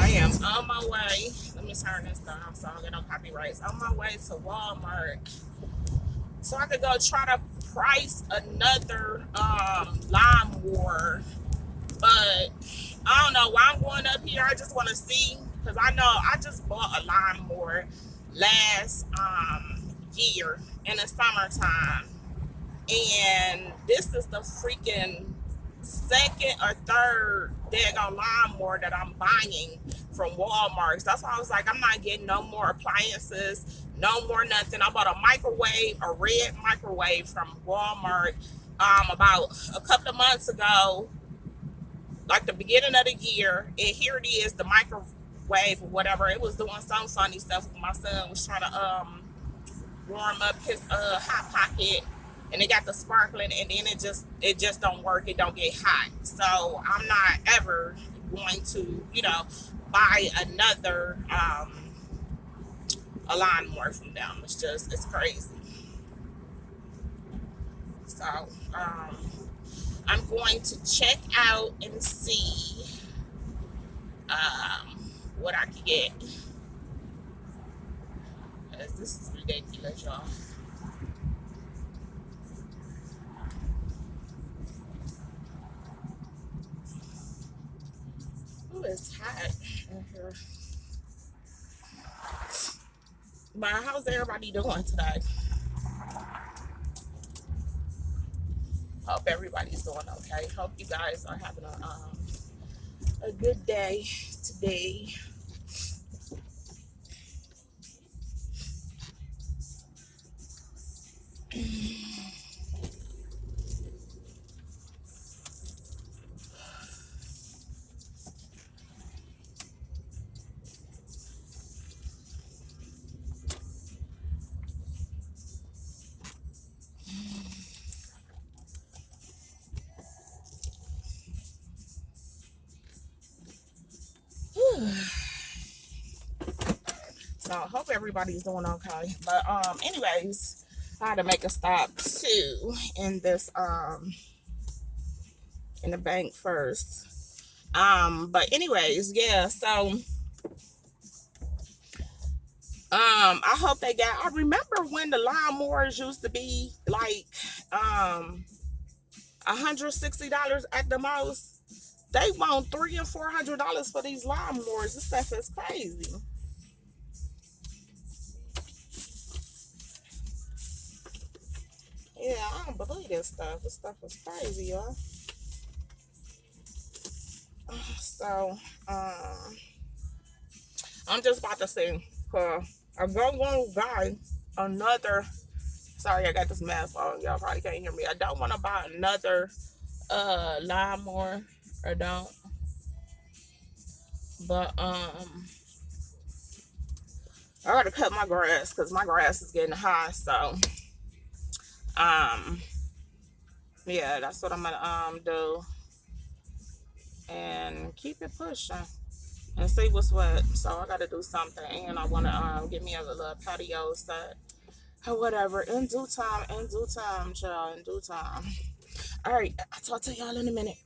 I am on my way. Let me turn this down so I don't get no copyrights. On my way to Walmart so I could go try to price another lawnmower. But I don't know why I'm going up here. I just want to see because I know I just bought a lawnmower last year in the summertime, and this is the freaking second or third daggone lawnmower that I'm buying from Walmart. So that's why I was like, I'm not getting no more appliances, no more nothing. I bought a microwave, a red microwave from Walmart about a couple of months ago, like the beginning of the year. And here it is, the microwave or whatever. It was doing some sunny stuff. My son was trying to warm up his hot pocket, and it got the sparkling, and then it just don't work. It don't get hot. So I'm not ever going to buy another a lawnmower from them. It's crazy. So I'm going to check out and see what I can get. This is ridiculous, y'all. Ooh, it's hot in here. But how's everybody doing today? Hope everybody's doing okay. Hope you guys are having a good day today. So I hope everybody's doing okay. But anyways, I had to make a stop too in this in the bank first. But anyways, yeah, so I hope they got. I remember when the lawnmowers used to be like $160 at the most. They want $300 and $400 for these lawnmowers. This stuff is crazy. Yeah, I don't believe this stuff. This stuff is crazy, y'all. So, I'm just about to say, I'm going to buy another. Sorry, I got this mask on. Y'all probably can't hear me. I don't want to buy another lawnmower. I don't. But I gotta cut my grass because my grass is getting high. So um, yeah, that's what I'm gonna do and keep it pushing and see what's what. So I gotta do something, and I wanna get me a little patio set or whatever in due time, child, in due time. All right, I'll talk to y'all in a minute.